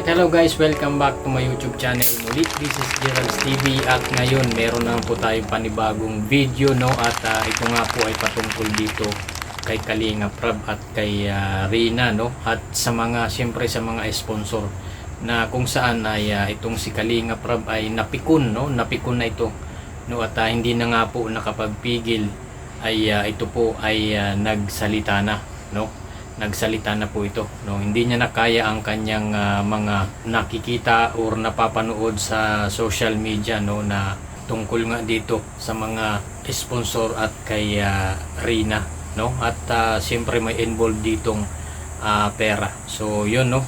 Alright, hello guys, welcome back to my YouTube channel muli. This is Gerald's TV at ngayon meron na po tayong panibagong video, no? At ito nga po ay patungkol dito kay Kalinga Prab at kay Rina, no? At sa mga, siyempre sa mga sponsor na kung saan ay itong si Kalinga Prab ay napikon, no? Napikon na ito, no? At hindi na nga po nakapagpigil ay ito po ay nagsalita na, no? Nagsalita na po ito, no? Hindi niya nakaya ang kanyang mga nakikita or napapanood sa social media, no, na tungkol nga dito sa mga sponsor at kay Rina, no? At siyempre may involved ditong pera. So yun, no,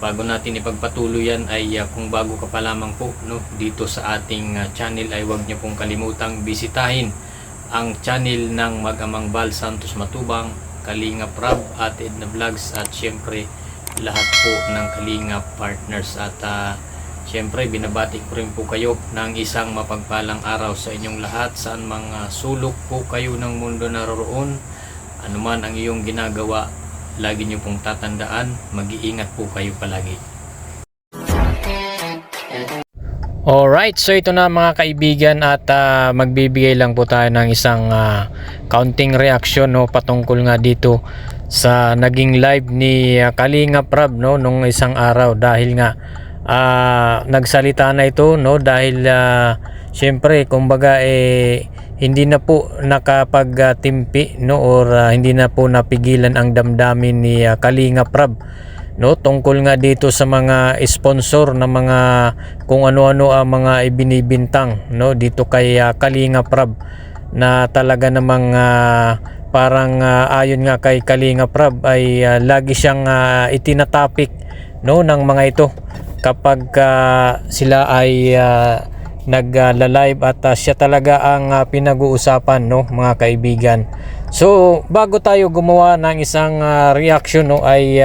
bago natin ipagpatuloy yan ay kung bago ka pa lamang po, no, dito sa ating channel ay huwag niyo pong kalimutang bisitahin ang channel ng Mag-amang Val Santos Matubang, Kalinga Prab, Ate Edna Vlogs, at syempre lahat po ng Kalinga Partners. At syempre binabati ko rin po kayo ng isang mapagpalang araw sa inyong lahat, saan mga sulok po kayo ng mundo naroroon, anuman ang iyong ginagawa, lagi niyo pong tatandaan, mag-iingat po kayo palagi. Alright, so ito na mga kaibigan at magbibigay lang po tayo ng isang counting reaction, no, patungkol nga dito sa naging live ni Kalinga Prab, no, nung isang araw, dahil nga nagsalita na ito, no, dahil syempre kumbaga hindi na po nakapagtimpi, no, or hindi na po napigilan ang damdamin ni Kalinga Prab, no, tungkol nga dito sa mga sponsor na mga kung ano-ano ang mga ibinibintang, no, dito kay Kalinga Prab, na talaga namang parang ayon nga kay Kalinga Prab ay lagi siyang itinatapik, no, ng mga ito kapag sila ay nagla-live at siya talaga ang pinag-uusapan, no, mga kaibigan. So bago tayo gumawa ng isang reaction, no, ay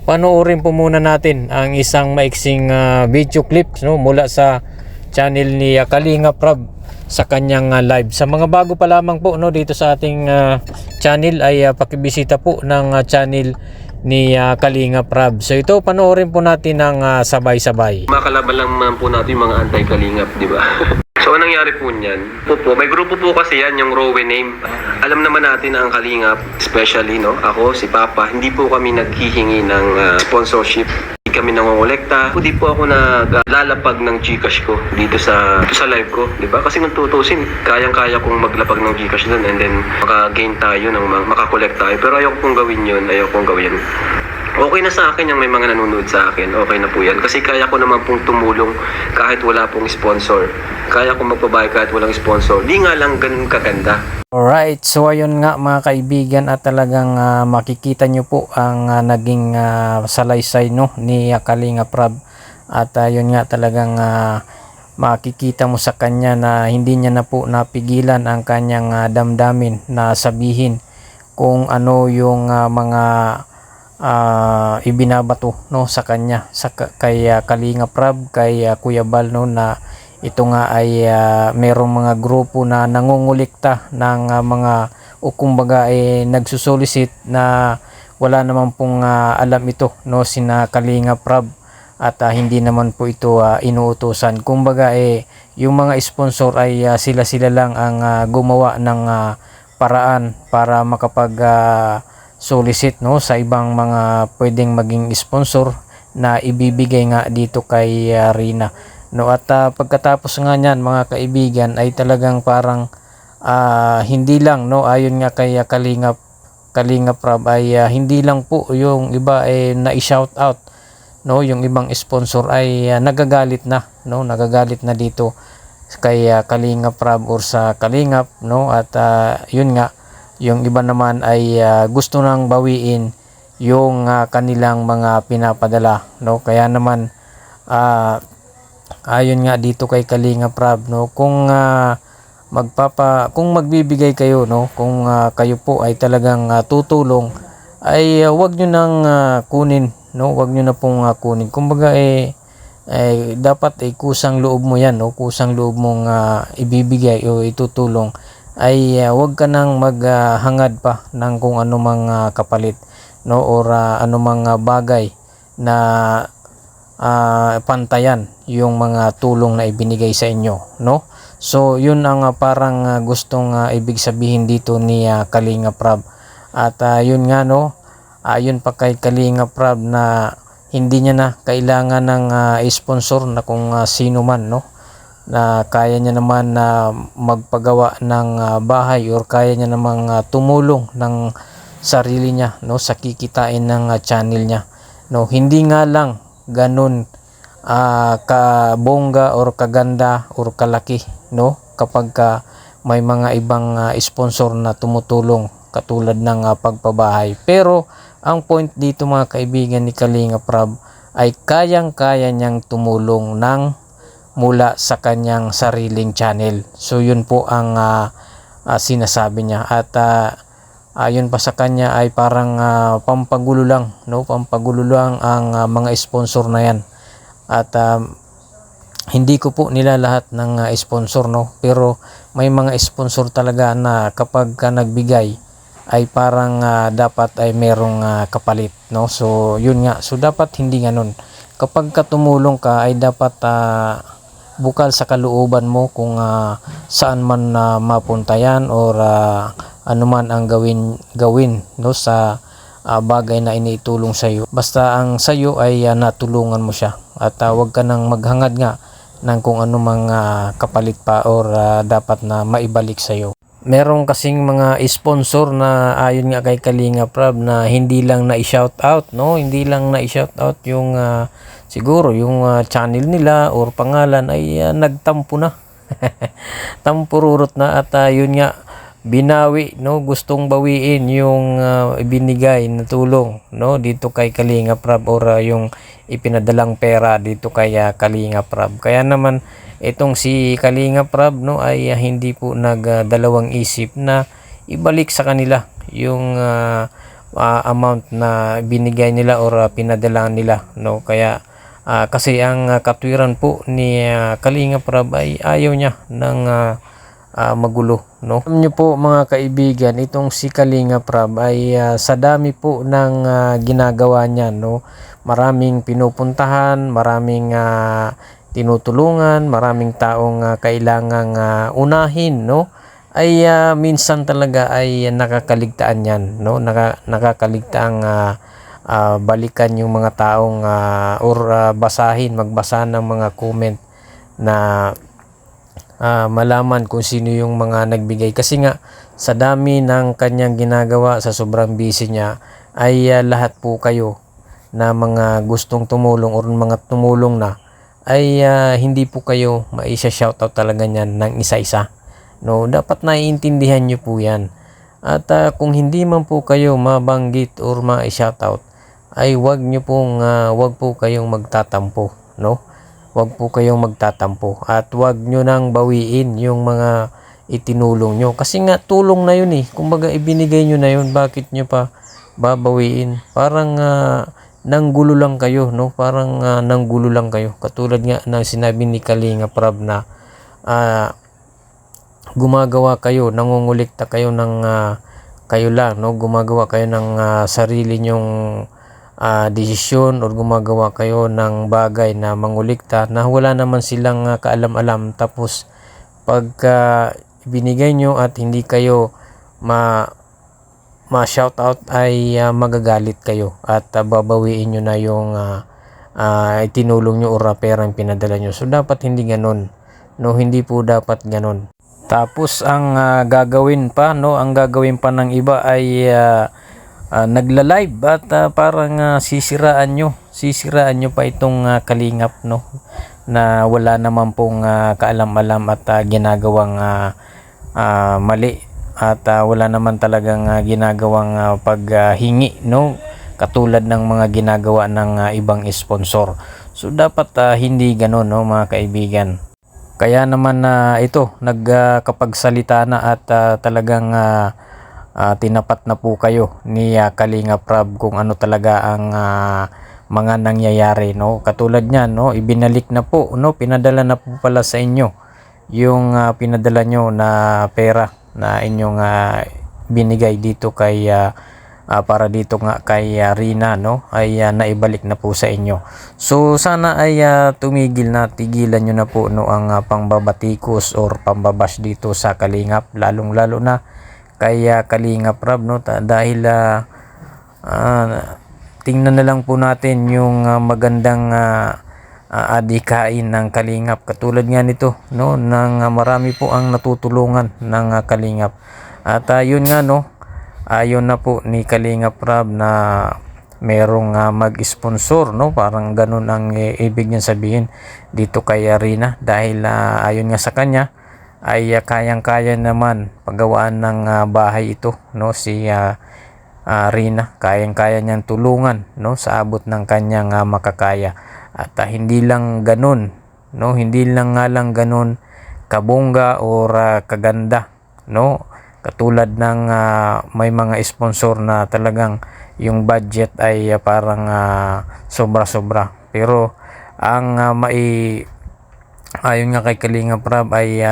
panoorin po muna natin ang isang maiksing video clip, no, mula sa channel ni Kalinga Prab sa kanyang live. Sa mga bago pa lamang po, no, dito sa ating channel ay pakibisita po ng channel ni Kalinga Prab. So ito, panoorin po natin ng sabay-sabay. Makalaban lang naman po natin yung mga anti-kalingap, di ba? So, anong nangyari po niyan? May grupo po kasi yan, yung Rowe Name. Alam naman natin na ang Kalingap, especially, no, ako, si Papa, hindi po kami naghihingi ng sponsorship. Hindi kami nangongolekta. Hindi po ako naglalapag ng Gcash ko dito sa live ko, di ba? Kasi kung tutusin, kayang-kaya kong maglapag ng Gcash doon and then maka-gain tayo, makakolekt tayo. Pero ayoko pong gawin yun, ayoko pong gawin. Okay na sa akin yung may mga nanonood sa akin. Okay na po yan. Kasi kaya ko naman pong tumulong kahit wala pong sponsor. Kaya ko magpabayad kahit walang sponsor. Di nga lang ganun kaganda. Alright, so ayun nga mga kaibigan, at talagang makikita nyo po ang naging salaysay, no, ni Kalinga Prab. At yun nga talagang makikita mo sa kanya na hindi niya na po napigilan ang kanyang damdamin na sabihin kung ano yung mga ibinabato, no, sa kanya, kay Kalinga Prab, kay Kuya Bal, no, na ito nga ay merong mga grupo na nangungulikta ng mga o kumbaga nagsusolicit na wala naman pong alam ito, no, sina Kalinga Prab, at hindi naman po ito inuutosan. Kumbaga yung mga sponsor ay sila lang ang gumawa ng paraan para makapag solicit, no, sa ibang mga pwedeng maging sponsor na ibibigay nga dito kay Rina, no. At pagkatapos nga niyan mga kaibigan ay talagang parang hindi lang, no, ayon nga kay Kalinga Prab ay hindi lang po yung iba na i-shout out, no, yung ibang sponsor ay nagagalit na, no, nagagalit na dito kay Kalinga Prab or sa Kalingap, no. At yun nga, yung iba naman ay gusto nang bawiin yung kanilang mga pinapadala, no. Kaya naman ayon nga dito kay Kalinga Prab, no, kung magbibigay kayo, no, kung kayo po ay talagang tutulong, ay wag niyo nang kunin, no, wag niyo na pong kunin. Kumbaga dapat kusang loob mo yan, no, kusang loob mong ibibigay o itutulong, ay wag ka nang maghangad pa ng kung anumang kapalit, no, or anumang bagay na pantayan yung mga tulong na ibinigay sa inyo, no? So yun ang parang gustong ibig sabihin dito ni Kalinga Prab. At yun nga, no, yun pa kay Kalinga Prab na hindi niya na kailangan ng sponsor na kung sino man, no, na kaya niya naman na magpagawa ng bahay or kaya niya namang tumulong ng sarili niya, no, sa kikitain ng channel niya, no. Hindi nga lang ganun kabongga or kaganda or kalaki, no, kapag may mga ibang sponsor na tumutulong katulad ng pagpabahay. Pero ang point dito mga kaibigan ni Kalinga Prab ay kayang-kaya niyang tumulong ng mula sa kanyang sariling channel. So yun po ang sinasabi niya. At yun pa sa kanya ay parang pampagulo lang, no, pampagulo lang ang mga sponsor na yan. At hindi ko po nila lahat ng sponsor, no, pero may mga sponsor talaga na kapag nagbigay ay parang dapat ay merong kapalit, no. So yun nga, so dapat hindi ganun. Kapag tumulong ka ay dapat bukal sa kalooban mo kung saan man mapunta yan or ano man ang gawin, no, sa bagay na iniitulong sa iyo. Basta ang sa iyo ay natulungan mo siya at wag ka nang maghangad nga ng kung ano mang kapalit pa or dapat na maibalik sa iyo. Meron kasing mga sponsor na ayon nga kay Kalinga Prab na hindi lang na i-shout out, no, hindi lang na i-shout out yung siguro yung channel nila or pangalan ay nagtampo na. Tampururot na at yun nga binawi, no, gustong bawiin yung ibinigay na tulong, no, dito kay Kalinga Prab or yung ipinadalang pera dito kay Kalinga Prab. Kaya naman itong si Kalinga Prab, no, ay hindi po nagdalawang isip na ibalik sa kanila yung amount na binigay nila or pinadala nila, no. Kaya kasi ang katwiran po ni Kalinga Prab ay ayaw niya ng magulo, no. Alam niyo po mga kaibigan, itong si Kalinga Prab ay sa dami po ng ginagawa niya, no, maraming pinupuntahan, maraming tinutulungan, maraming taong kailangang unahin, no, ay minsan talaga ay nakakaligtaan yan, no, nakakaligtaang balikan yung mga taong or magbasa ng mga comment na malaman kung sino yung mga nagbigay. Kasi nga sa dami ng kanyang ginagawa, sa sobrang busy niya, ay lahat po kayo na mga gustong tumulong or mga tumulong na ay hindi po kayo maisa-shoutout talaga niyan ng isa-isa, no. Dapat naiintindihan niyo po yan. At kung hindi man po kayo mabanggit or ma-shoutout ay wag po kayong magtatampo, no. Wag po kayong magtatampo at wag nyo nang bawiin yung mga itinulong nyo. Kasi nga tulong na yun eh. Kumbaga ibinigay nyo na yun, bakit nyo pa babawiin? Parang nanggulo lang kayo, no? Parang nanggulo lang kayo. Katulad nga ng sinabi ni Kalinga Prab na gumagawa kayo, nangungulikta kayo ng kayo lang, no? Gumagawa kayo ng sarili nyong desisyon or gumagawa kayo ng bagay na mangulikta na wala naman silang kaalam-alam, tapos pagka binigay nyo at hindi kayo ma-shoutout ay magagalit kayo at babawiin nyo na yung itinulong nyo or perang pinadala nyo. So dapat hindi ganon, no, hindi po dapat ganon. Tapos ang gagawin pa, no, ang gagawin pa ng iba ay nagla-live at parang sisiraan nyo pa itong kalingap, no, na wala naman pong kaalam-alam at ginagawang mali at wala naman talagang ginagawang paghingi, no, katulad ng mga ginagawa ng ibang sponsor. So dapat hindi ganon, no, mga kaibigan. Kaya naman ito nagkapagsalita na at talagang tinapat na po kayo ni Kalinga Prab kung ano talaga ang mga nangyayari, no. Katulad niyan, no, ibinalik na po, no, pinadala na po pala sa inyo yung pinadala nyo na pera na inyong binigay dito kay para dito nga kay Rina, no, ay naibalik na po sa inyo. So sana ay tigilan nyo na po no ang pangbabatikos or pambabash dito sa Kalingap, lalong lalo na kay Kalingap Rab, no, dahil tingnan na lang po natin yung magandang adikain ng Kalingap, katulad nga nito, no, nang marami po ang natutulungan ng Kalingap. At yun nga, no, ayon na po ni Kalingap Rab na merong mag-sponsor, no, parang ganun ang ibig niya sabihin dito kay Rina, dahil ayon nga sa kanya ay kayang-kaya naman paggawaan ng bahay ito, no, si Rina, kayang-kaya niyang tulungan, no, sa abot ng kanyang makakaya. At hindi lang ganun, no, hindi lang ganun kabongga or kaganda, no, katulad ng may mga sponsor na talagang yung budget ay parang sobra-sobra, pero ang ayon nga kay Kalingap Rab ay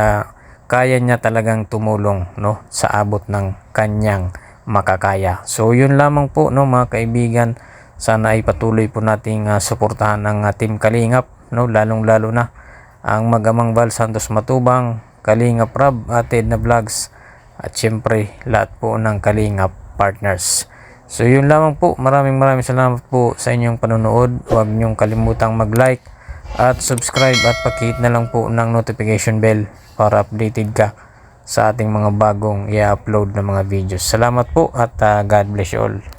kaya niya talagang tumulong, no, sa abot ng kanyang makakaya. So yun lamang po, no, mga kaibigan, sana ay patuloy po nating suportahan ang Team Kalingap, no, lalong lalo na ang Mag-amang Val Santos Matubang, Kalingap Rab, Ate Edna Vlogs, at syempre lahat po ng Kalingap partners. So yun lamang po, maraming salamat po sa inyong panonood. Huwag niyong kalimutang mag-like at subscribe at pakihit na lang po ng notification bell para updated ka sa ating mga bagong i-upload na mga videos. Salamat po at God bless you all.